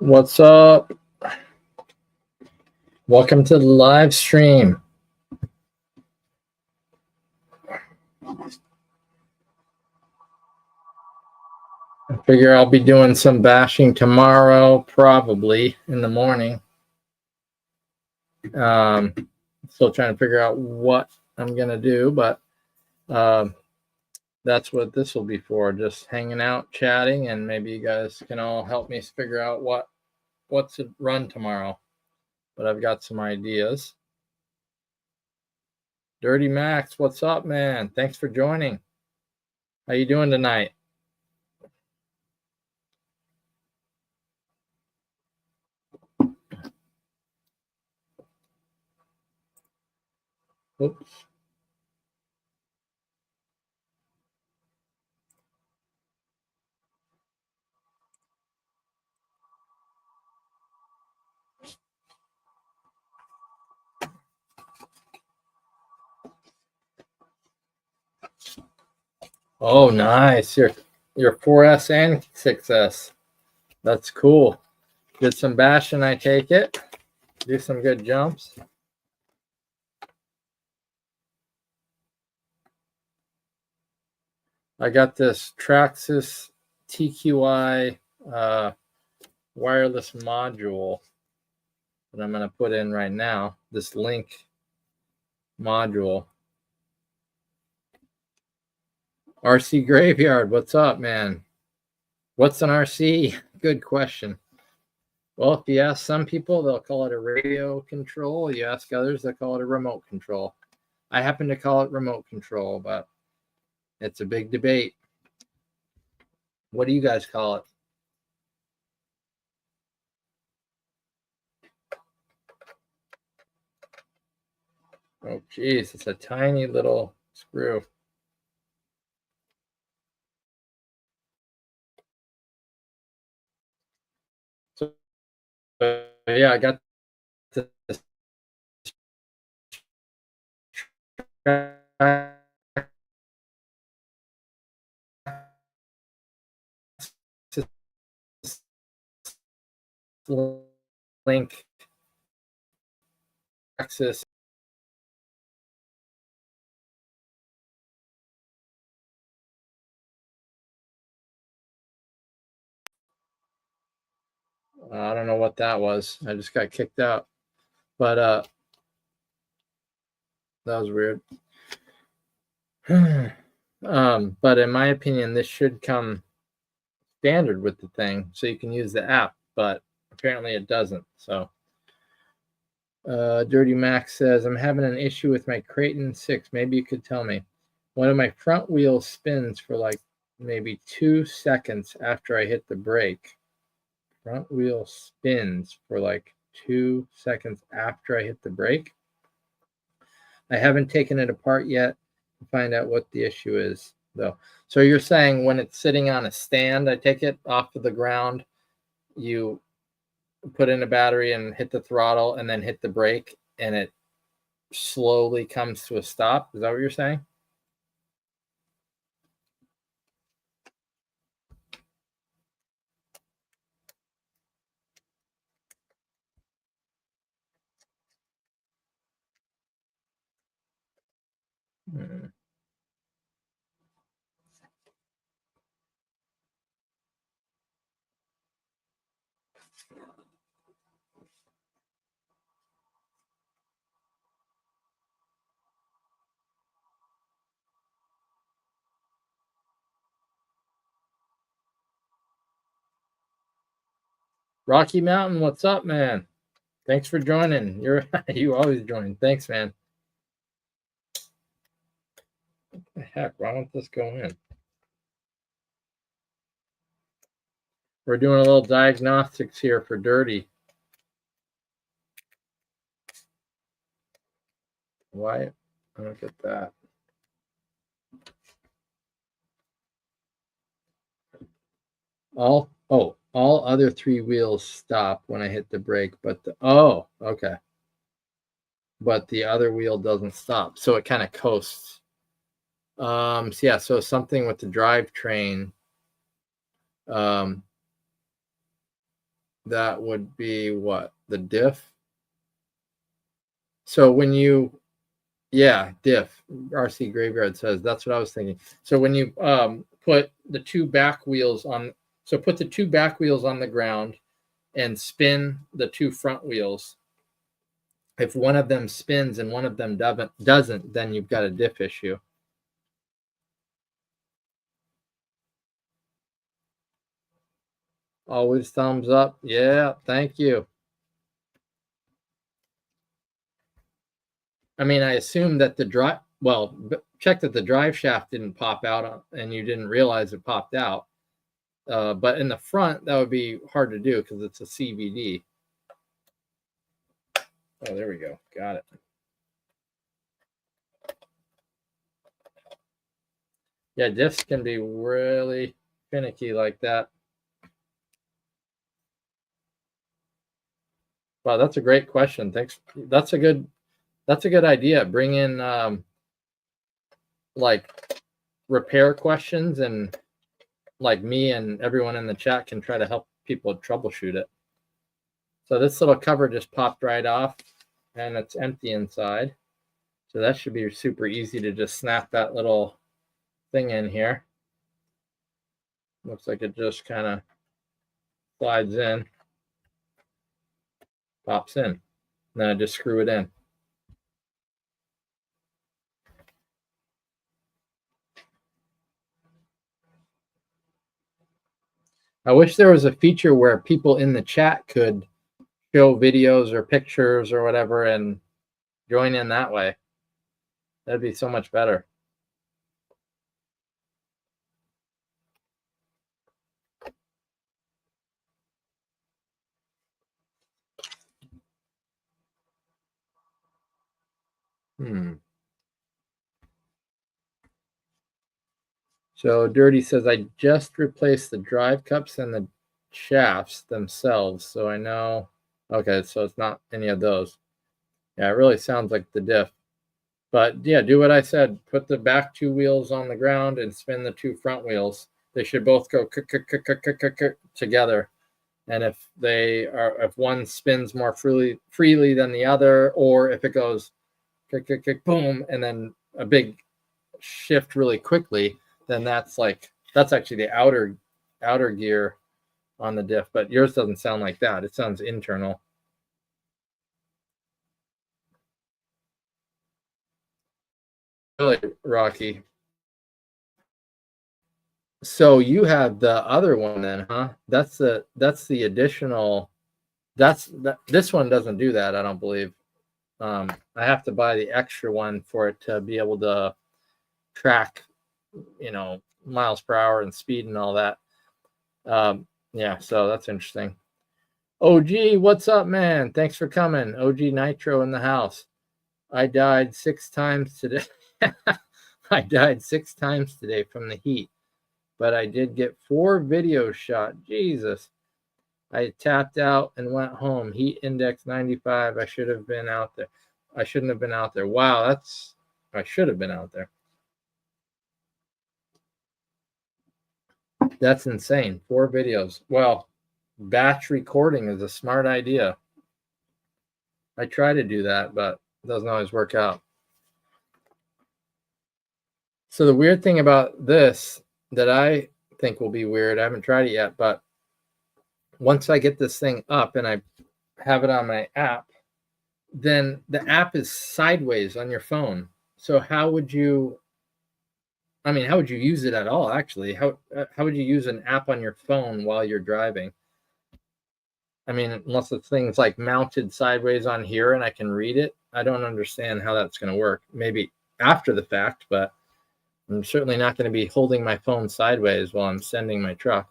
What's up? Welcome to the live stream. I figure I'll be doing some bashing tomorrow, probably in the morning. Still trying to figure out what I'm going to do, but that's what this will be for, just hanging out, chatting, and maybe you guys can all help me figure out what's to run tomorrow. But I've got some ideas. Dirty Max, what's up, man? Thanks for joining. How you doing tonight? Oops. Oh, nice. Your 4S and 6S. That's cool. Did some bashing, I take it. Do some good jumps. I got this Traxxas TQI wireless module that I'm going to put in right now. This Link module. RC Graveyard, what's up, man? What's an RC? Good question. Well, if you ask some people, they'll call it a radio control. You ask others, they'll call it a remote control. I happen to call it remote control, but it's a big debate. What do you guys call it? Oh, geez, it's a tiny little screw. So, yeah, I got this Link access. I don't know what that was. I just got kicked out. But that was weird. But in my opinion, this should come standard with the thing, so you can use the app, but apparently it doesn't. So Dirty Max says, I'm having an issue with my Creighton 6. Maybe you could tell me. One of my front wheels spins for like maybe 2 seconds after I hit the brake. Front wheel spins for like 2 seconds after I hit the brake. I haven't taken it apart yet to find out what the issue is, though. So you're saying when it's sitting on a stand, I take it off of the ground, you put in a battery and hit the throttle and then hit the brake, and it slowly comes to a stop. Is that what you're saying? Rocky Mountain, what's up, man? Thanks for joining. You always join. Thanks, man. What the heck? Why won't this go in? We're doing a little diagnostics here for Dirty. Why? I don't get that. All other 3 wheels stop when I hit the brake, but okay. But the other wheel doesn't stop, so it kind of coasts. So something with the drivetrain. that would be what? The diff? So when you, yeah, diff, RC Graveyard says, that's what I was thinking. So when you put the two back wheels on, so put the two back wheels on the ground and spin the two front wheels. If one of them spins and one of them doesn't, then you've got a diff issue. Always thumbs up. Yeah, thank you. I mean, I assume that the drive, well, check that the drive shaft didn't pop out and you didn't realize it popped out. But in the front, that would be hard to do because it's a CVD. Oh, there we go. Got it. Yeah, diffs can be really finicky like that. Wow, that's a great question. Thanks. That's a good idea. Bring in like repair questions, and like me and everyone in the chat can try to help people troubleshoot it. So this little cover just popped right off and it's empty inside. So that should be super easy to just snap that little thing in here. Looks like it just kind of slides in, pops in. And then I just screw it in. I wish there was a feature where people in the chat could show videos or pictures or whatever and join in that way. That'd be so much better. So Dirty says, I just replaced the drive cups and the shafts themselves. So I know, okay, so it's not any of those. Yeah, it really sounds like the diff. But yeah, do what I said. Put the back two wheels on the ground and spin the two front wheels. They should both go together. And if one spins more freely than the other, or if it goes boom, and then a big shift really quickly, then that's actually the outer gear on the diff. But yours doesn't sound like that. It sounds internal. Really, Rocky. So you have the other one then, huh? That's the additional. This one doesn't do that, I don't believe. I have to buy the extra one for it to be able to track, miles per hour and speed and all that. Yeah, so that's interesting. OG, what's up, man? Thanks for coming. OG Nitro in the house. I died 6 times today. I died 6 times today from the heat, but I did get 4 videos shot. Jesus. I tapped out and went home. Heat index 95. I should have been out there. I shouldn't have been out there. Wow, I should have been out there. That's insane. 4 videos. Well, batch recording is a smart idea. I try to do that, but it doesn't always work out. So the weird thing about this that I think will be weird, I haven't tried it yet, but once I get this thing up and I have it on my app, then the app is sideways on your phone. So how would you use it at all, actually? How would you use an app on your phone while you're driving? I mean, unless the thing's like mounted sideways on here and I can read it, I don't understand how that's going to work. Maybe after the fact, but I'm certainly not going to be holding my phone sideways while I'm sending my truck.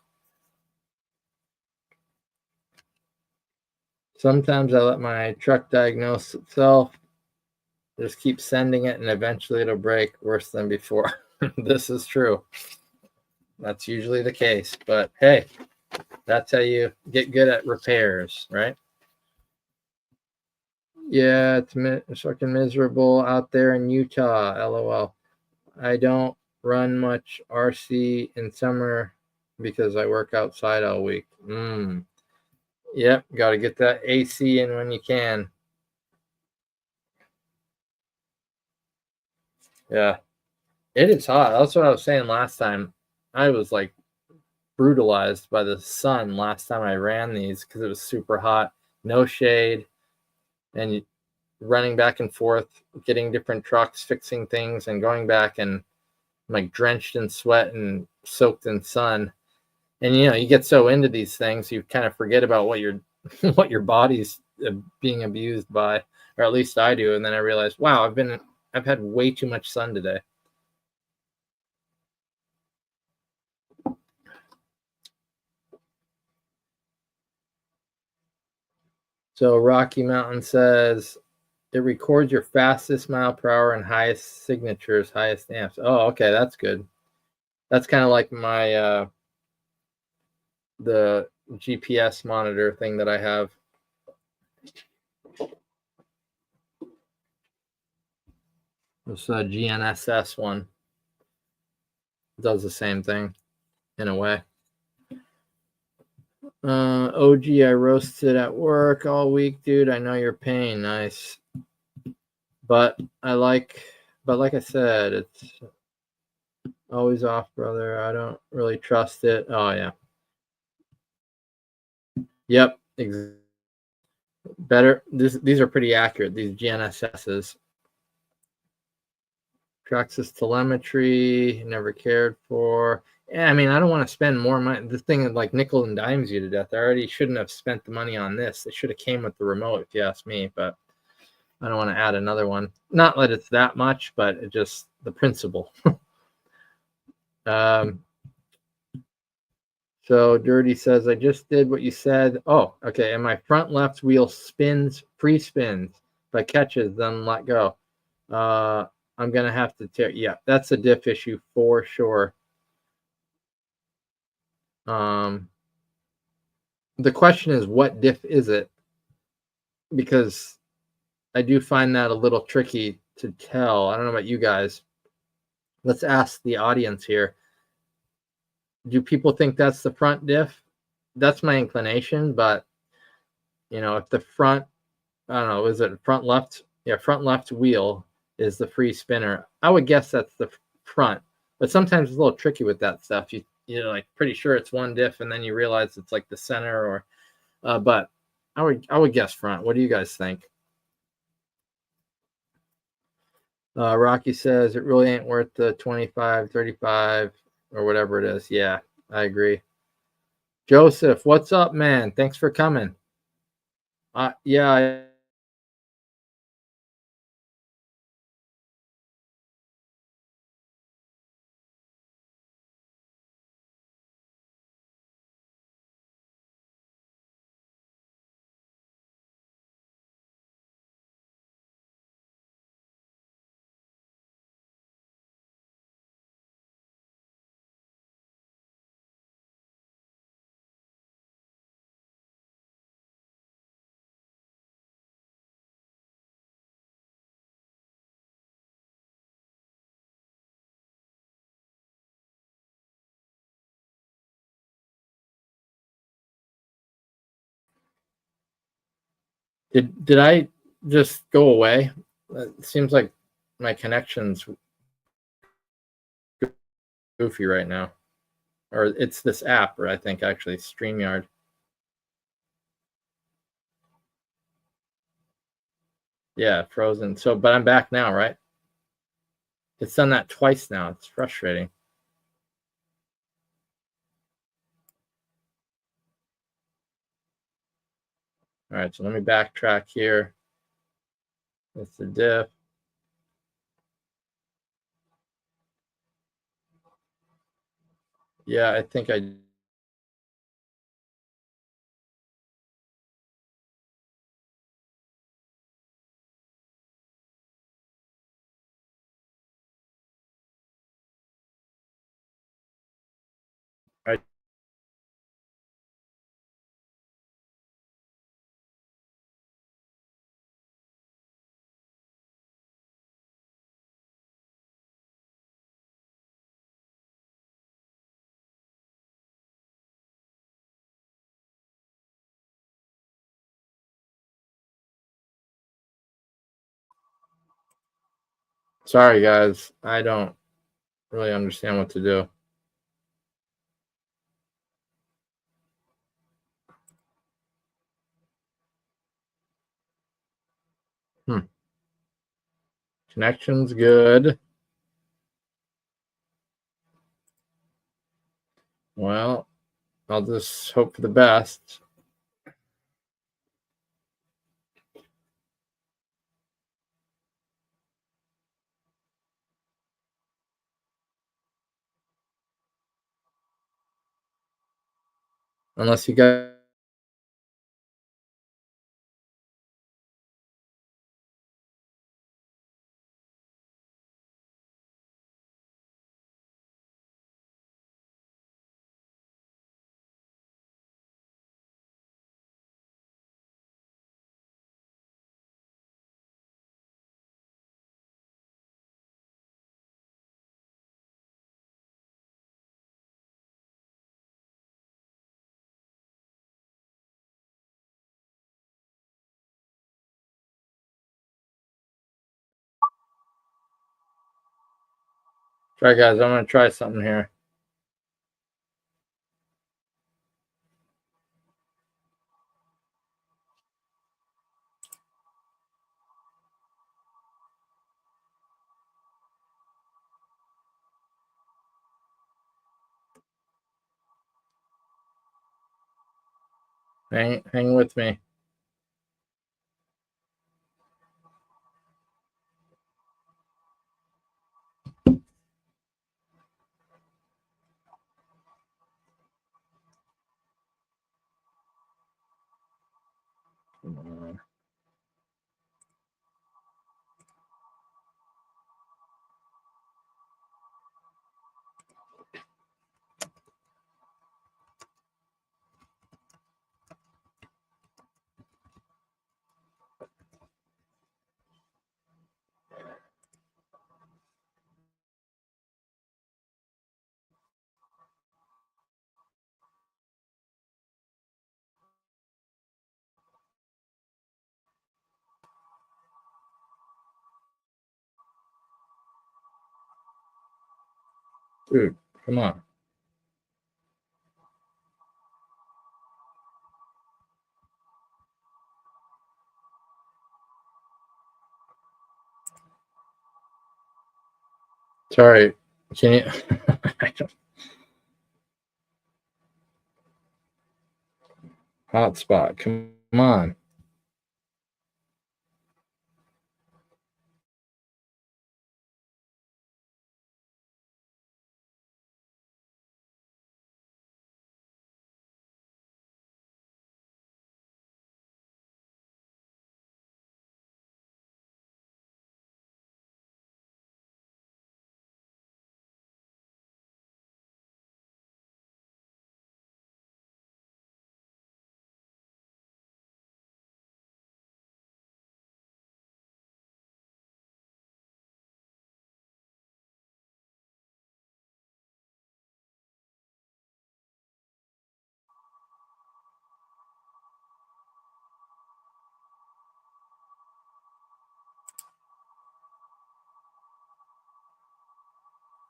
Sometimes I let my truck diagnose itself. Just keep sending it and eventually it'll break worse than before. This is true. That's usually the case. But hey, that's how you get good at repairs, right? Yeah, it's fucking miserable out there in Utah. LOL. I don't run much RC in summer because I work outside all week. Yep, got to get that AC in when you can. Yeah, it is hot. That's what I was saying last time. I was like brutalized by the sun last time I ran these because it was super hot, no shade, and running back and forth, getting different trucks, fixing things, and going back and I'm like drenched in sweat and soaked in sun. And you get so into these things, you kind of forget about what your what your body's being abused by, or at least I do. And then I realize, wow, I've had way too much sun today. So Rocky Mountain says it records your fastest mile per hour and highest signatures, highest amps. Oh, okay, that's good. That's kind of like my the GPS monitor thing that I have. This GNSS one does the same thing in a way. OG, I roasted at work all week, dude. I know your pain. Nice. But like I said, it's always off, brother. I don't really trust it. Oh, yeah. Yep. Better. These are pretty accurate, these GNSSs. Traxxas telemetry, never cared for. Yeah, I mean, I don't want to spend more money. This thing like nickel and dimes you to death. I already shouldn't have spent the money on this. It should have came with the remote, if you ask me. But I don't want to add another one. Not that it's that much, but it just the principle. So Dirty says, I just did what you said. Oh, okay. And my front left wheel spins, free spins. If I catches, then let go. I'm gonna have to tear. Yeah, that's a diff issue for sure. Um, the question is, what diff is it? Because I do find that a little tricky to tell. I don't know about you guys. Let's ask the audience here. Do people think that's the front diff? That's my inclination, but if the front, I don't know, is it front left? Yeah, front left wheel is the free spinner. I would guess that's the front, but sometimes it's a little tricky with that stuff. You're like pretty sure it's one diff, and then you realize it's like the center, or but I would guess front. What do you guys think? Rocky says it really ain't worth the 25, 35, or whatever it is. Yeah, I agree. Joseph, what's up, man? Thanks for coming. Yeah, did I just go away? It seems like my connection's goofy right now, or it's this app, or I think actually StreamYard. Yeah, frozen. So, but I'm back now, right? It's done that twice now. It's frustrating. All right, so let me backtrack here. That's the diff. Yeah, I think I Sorry, guys. I don't really understand what to do. Connection's good. Well, I'll just hope for the best. Unless you guys. Try, guys. I'm going to try something here. Hang with me. Come on. Dude, come on. Sorry. Can you? Hotspot. Come on.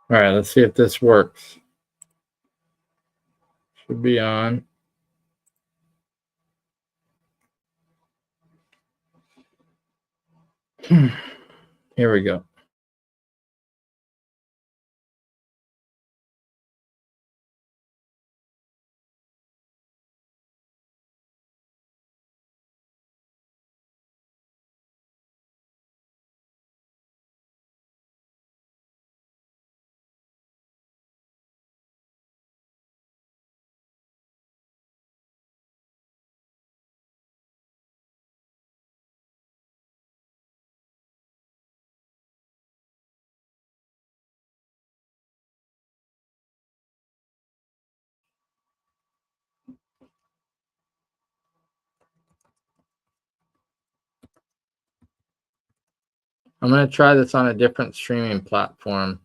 All right, let's see if this works. Should be on. Here we go. I'm going to try this on a different streaming platform.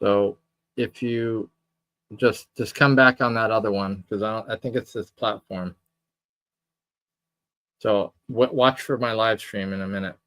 So if you just come back on that other one, because I think it's this platform. So watch for my live stream in a minute.